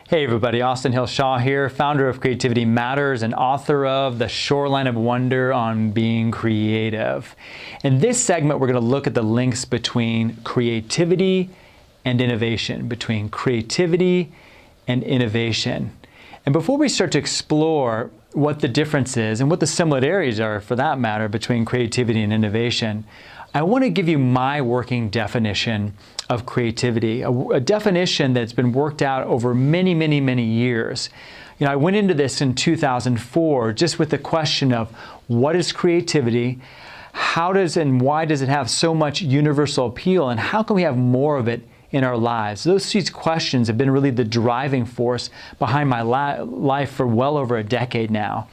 Hey everybody, Austin Hill Shaw here, founder of Creativity Matters and author of The Shoreline of Wonder on Being Creative. In this segment, we're going to look at the links between creativity and innovation, between creativity and innovation. And before we start to explore what the difference is and what the similarities are, for that matter, between creativity and innovation, I want to give you my working definition of creativity, a definition that's been worked out over many, many, many years. You know, I went into this in 2004 just with the question of what is creativity, how does and why does it have so much universal appeal, and how can we have more of it in our lives? Those two questions have been really the driving force behind my life for well over a decade now.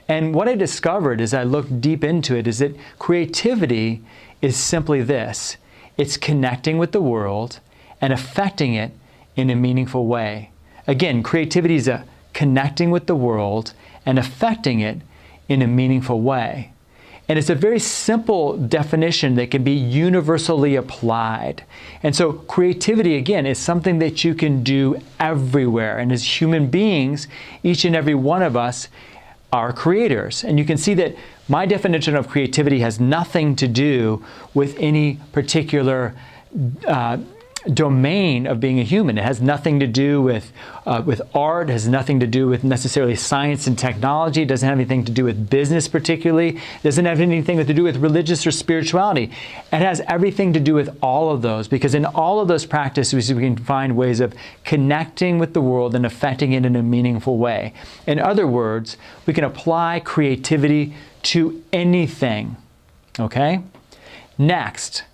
And what I discovered as I looked deep into it is that creativity is simply this. It's connecting with the world and affecting it in a meaningful way. Again, creativity is a connecting with the world and affecting it in a meaningful way. And it's a very simple definition that can be universally applied. And so creativity, again, is something that you can do everywhere. And as human beings, each and every one of us are creators. And you can see that my definition of creativity has nothing to do with any particular domain of being a human. It has nothing to do with art. It has nothing to do with necessarily science and technology. It doesn't have anything to do with business particularly. It doesn't have anything to do with religious or spirituality. It has everything to do with all of those, because in all of those practices we can find ways of connecting with the world and affecting it in a meaningful way. In other words, we can apply creativity to anything. Okay? Next,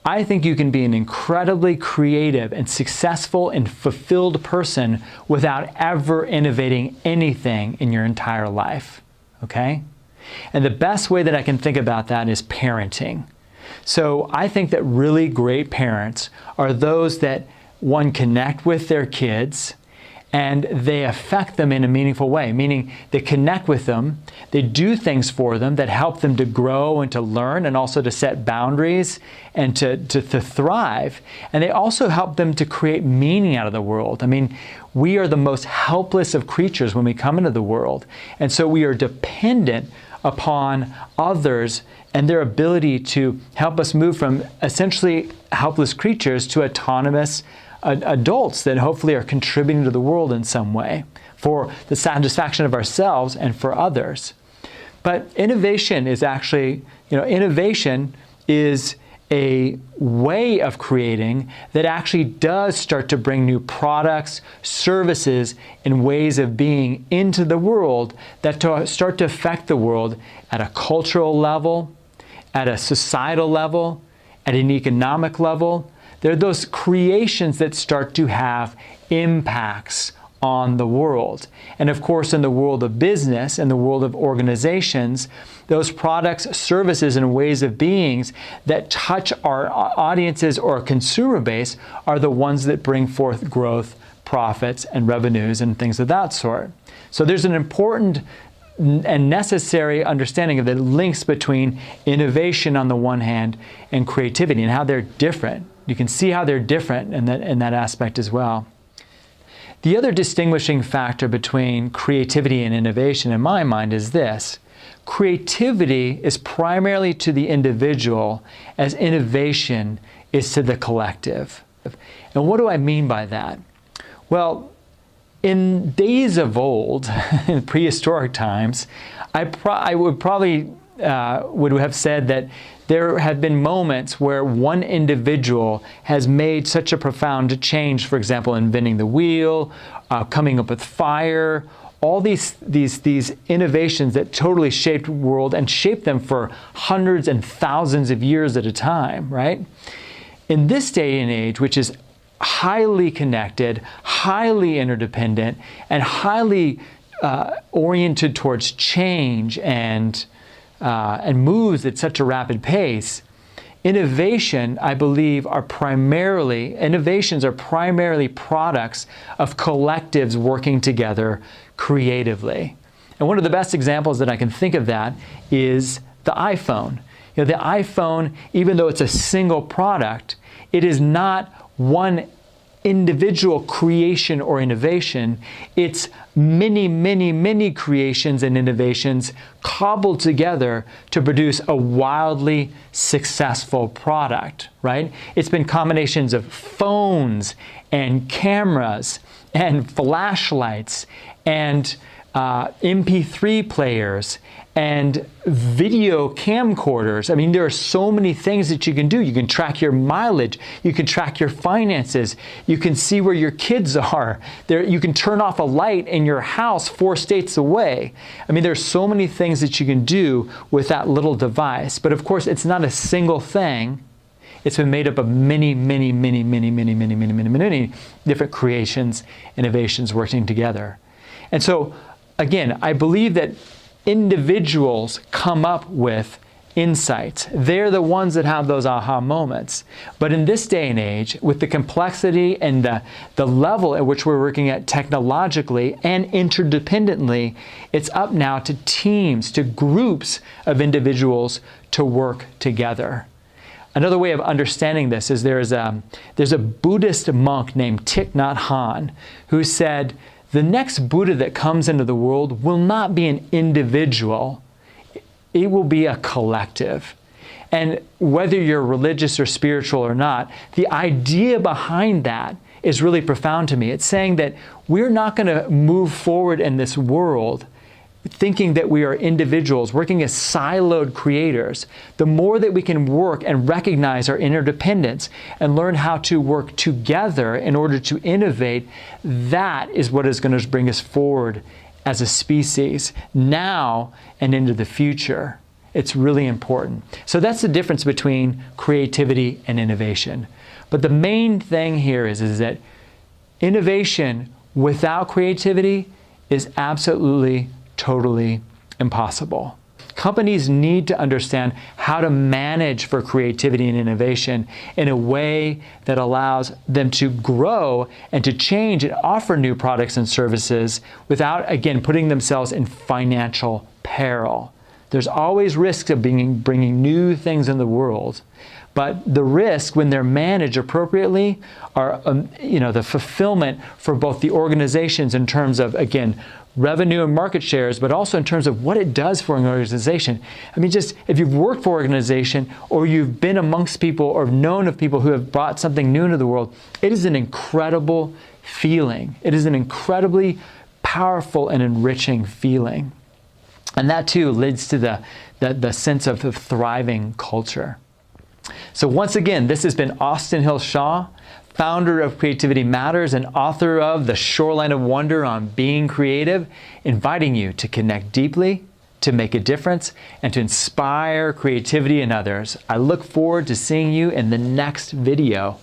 I think you can be an incredibly creative and successful and fulfilled person without ever innovating anything in your entire life. Okay? And the best way that I can think about that is parenting. So I think that really great parents are those that, one, connect with their kids and they affect them in a meaningful way, meaning they connect with them, they do things for them that help them to grow and to learn and also to set boundaries and to thrive. And they also help them to create meaning out of the world. I mean, we are the most helpless of creatures when we come into the world. And so we are dependent upon others and their ability to help us move from essentially helpless creatures to autonomous adults that hopefully are contributing to the world in some way for the satisfaction of ourselves and for others. But innovation is actually, innovation is a way of creating that actually does start to bring new products, services, and ways of being into the world that start to affect the world at a cultural level, at a societal level, at an economic level. They're those creations that start to have impacts on the world. And of course, in the world of business and the world of organizations, those products, services, and ways of beings that touch our audiences or consumer base are the ones that bring forth growth, profits, and revenues and things of that sort. So there's an important and necessary understanding of the links between innovation on the one hand and creativity and how they're different. You can see how they're different in that aspect as well. The other distinguishing factor between creativity and innovation in my mind is this. Creativity is primarily to the individual as innovation is to the collective. And what do I mean by that? Well, in days of old, in prehistoric times, I would probably would have said that there have been moments where one individual has made such a profound change, for example, inventing the wheel, coming up with fire, all these innovations that totally shaped the world and shaped them for hundreds and thousands of years at a time, right? In this day and age, which is highly connected, highly interdependent, and highly oriented towards change and moves at such a rapid pace, innovations are primarily products of collectives working together creatively. And one of the best examples that I can think of that is the iPhone. The iPhone, even though it's a single product, it is not one individual creation or innovation. It's many, many, many creations and innovations cobbled together to produce a wildly successful product, right? It's been combinations of phones and cameras and flashlights and MP3 players and video camcorders. I mean, there are so many things that you can do. You can track your mileage. You can track your finances. You can see where your kids are. You can turn off a light in your house 4 states away. I mean, there's so many things that you can do with that little device. But of course, it's not a single thing. It's been made up of many, many, many, many, many, many, many, many, many different creations, innovations working together. And so, again, I believe that individuals come up with insights. They're the ones that have those aha moments. But in this day and age, with the complexity and the level at which we're working at technologically and interdependently, it's up now to teams, to groups of individuals to work together. Another way of understanding this is there's a Buddhist monk named Thich Nhat Hanh who said, the next Buddha that comes into the world will not be an individual. It will be a collective. And whether you're religious or spiritual or not, the idea behind that is really profound to me. It's saying that we're not going to move forward in this world thinking that we are individuals, working as siloed creators. The more that we can work and recognize our interdependence and learn how to work together in order to innovate, that is what is going to bring us forward as a species now and into the future. It's really important. So that's the difference between creativity and innovation. But the main thing here is that innovation without creativity is absolutely totally impossible. Companies need to understand how to manage for creativity and innovation in a way that allows them to grow and to change and offer new products and services without, again, putting themselves in financial peril. There's always risks of bringing new things in the world, but the risk, when they're managed appropriately, are the fulfillment for both the organizations in terms of, again, revenue and market shares, but also in terms of what it does for an organization. I mean, just if you've worked for an organization or you've been amongst people or known of people who have brought something new into the world, it is an incredible feeling. It is an incredibly powerful and enriching feeling. And that too leads to the sense of the thriving culture. So once again, this has been Austin Hill Shaw, founder of Creativity Matters and author of The Shoreline of Wonder on Being Creative, inviting you to connect deeply, to make a difference, and to inspire creativity in others. I look forward to seeing you in the next video.